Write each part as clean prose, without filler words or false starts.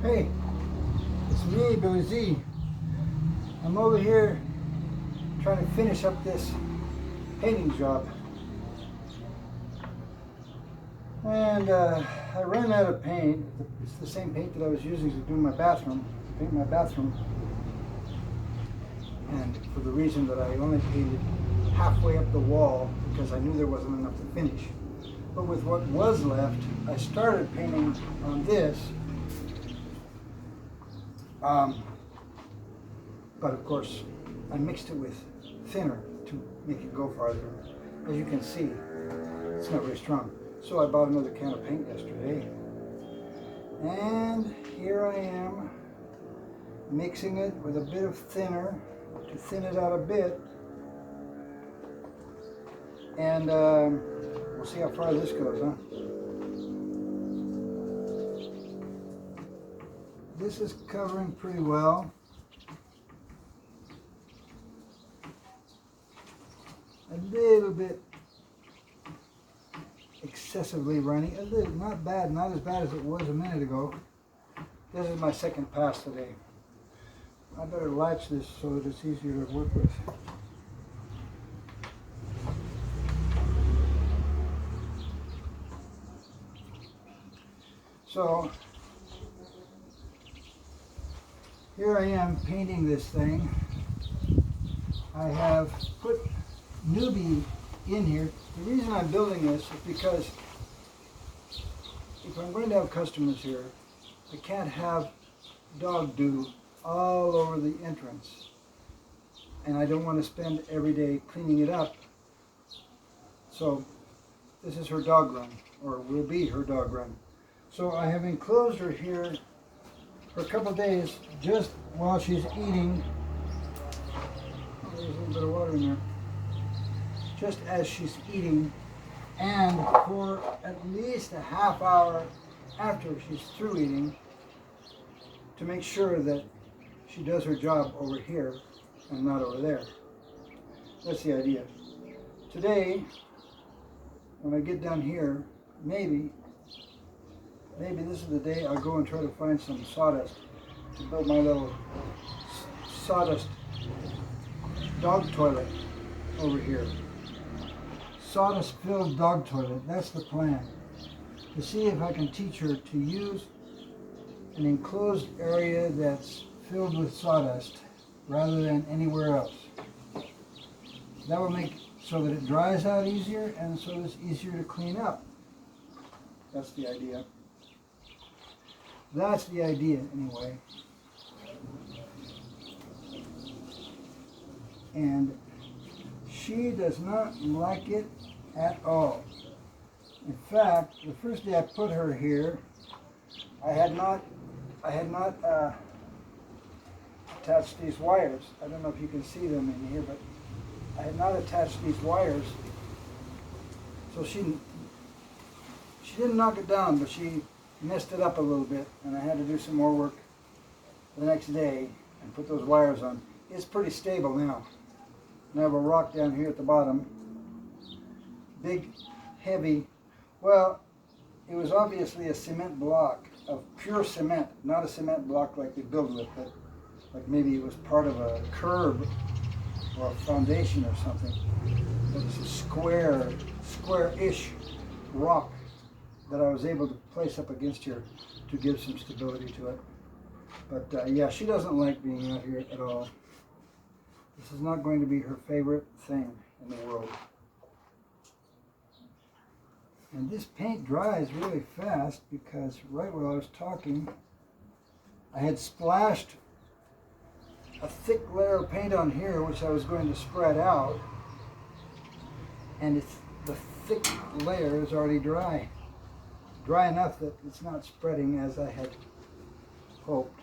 Hey, it's me, Billy Z. I'm over here trying to finish up this painting job. And I ran out of paint. It's the same paint that I was using to do my bathroom, to paint my bathroom. And for the reason that I only painted halfway up the wall because I knew there wasn't enough to finish. But with what was left, I started painting on this. But of course, I mixed it with thinner to make it go farther. As you can see, it's not very strong. So I bought another can of paint yesterday. And here I am mixing it with a bit of thinner to thin it out a bit. And we'll see how far this goes, huh? This is covering pretty well. A little bit excessively runny, a little, not bad, not as bad as it was a minute ago. This is my second pass today. I better latch this so that it's easier to work with. So here I am painting this thing. I have put newbie in here. The reason I'm building this is because if I'm going to have customers here, I can't have dog doo all over the entrance. And I don't want to spend every day cleaning it up. So this is her dog run, or will be her dog run. So I have enclosed her here for a couple of days just while she's eating. There's a little bit of water in there. Just as she's eating, and for at least a half hour after she's through eating, to make sure that she does her job over here and not over there. That's the idea. Today, when I get down here, maybe this is the day I'll go and try to find some sawdust to build my little sawdust dog toilet over here. Sawdust-filled dog toilet, that's the plan. To see if I can teach her to use an enclosed area that's filled with sawdust rather than anywhere else. That will make so that it dries out easier and so it's easier to clean up. That's the idea. That's the idea anyway. And she does not like it at all. In fact, the first day I put her here, I had not attached these wires. I don't know if you can see them in here, but I had not attached these wires. So she didn't knock it down, but she messed it up a little bit, and I had to do some more work the next day and put those wires on. It's pretty stable now. And I have a rock down here at the bottom. Big, heavy. Well, it was obviously a cement block of pure cement, not a cement block like they build with, but like maybe it was part of a curb or a foundation or something. But it's a square-ish rock that I was able to place up against here to give some stability to it. But yeah, she doesn't like being out here at all. This is not going to be her favorite thing in the world. And this paint dries really fast because right while I was talking, I had splashed a thick layer of paint on here which I was going to spread out, and the thick layer is already dry. Dry enough that it's not spreading as I had hoped.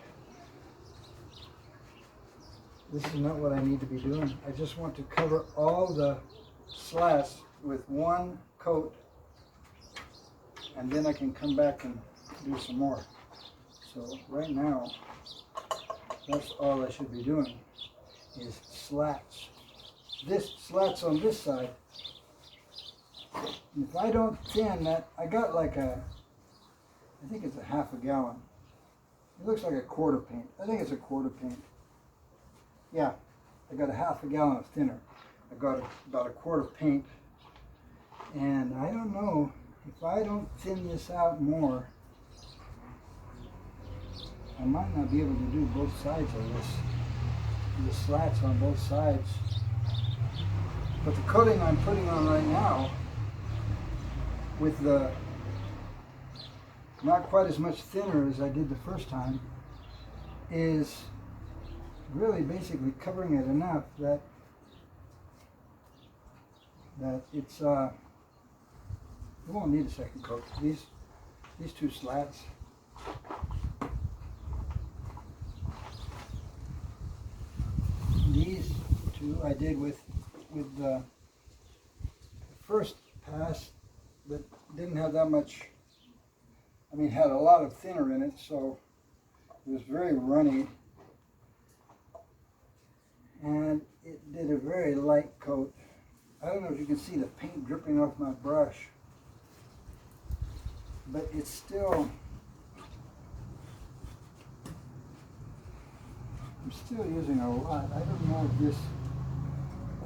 This is not what I need to be doing. I just want to cover all the slats with one coat, and then I can come back and do some more. So right now, that's all I should be doing, is slats. This slats on this side. And if I don't thin that, I got like I think it's a half a gallon. It looks like a quart of paint. I think it's a quart of paint. Yeah, I got a half a gallon of thinner. I got about a quart of paint. And I don't know, if I don't thin this out more, I might not be able to do both sides of this. The slats on both sides. But the coating I'm putting on right now, with the not quite as much thinner as I did the first time, is really basically covering it enough that it's it won't need a second coat. These two slats, these two I did with the first pass that didn't have that much. I mean, had a lot of thinner in it, so it was very runny, and it did a very light coat. I don't know if you can see the paint dripping off my brush, but it's still, I'm still using a lot. I don't know if this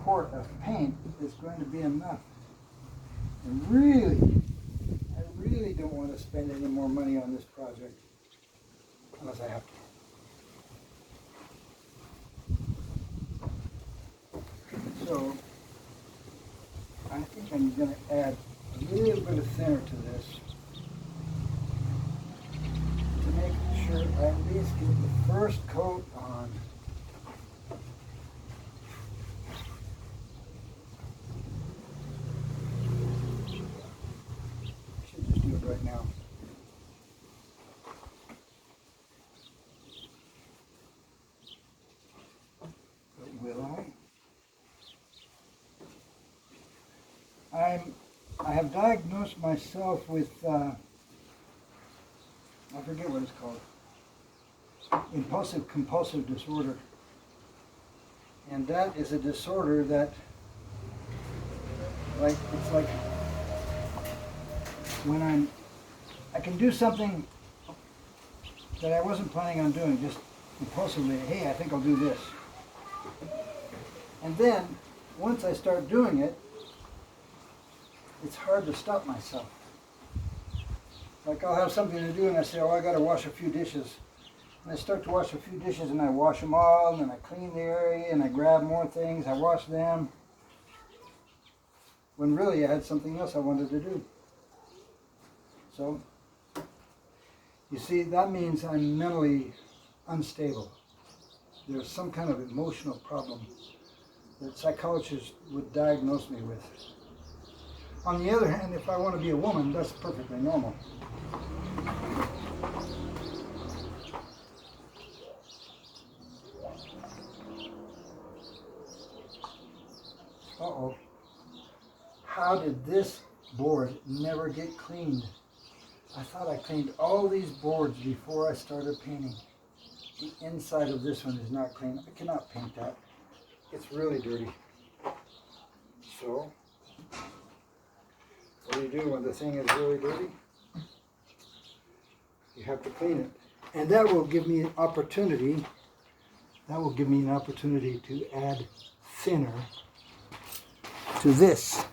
quart of paint is going to be enough. And really, I really don't want to spend any more money on this project unless I have to. So I think I'm going to add a little bit of thinner to this to make sure I at least get the first coat on. Right now. But will I have diagnosed myself with I forget what it's called. Impulsive compulsive disorder. And that is a disorder that it's like when I can do something that I wasn't planning on doing, just impulsively, hey, I think I'll do this. And then, once I start doing it, it's hard to stop myself. Like I'll have something to do and I say, oh, I gotta wash a few dishes. And I start to wash a few dishes and I wash them all, and then I clean the area and I grab more things, I wash them. When really I had something else I wanted to do. So, you see, that means I'm mentally unstable. There's some kind of emotional problem that psychologists would diagnose me with. On the other hand, if I want to be a woman, that's perfectly normal. Uh-oh. How did this board never get cleaned? I thought I cleaned all these boards before I started painting. The inside of this one is not clean. I cannot paint that. It's really dirty. So, what do you do when the thing is really dirty? You have to clean it. And that will give me an opportunity, to add thinner to this.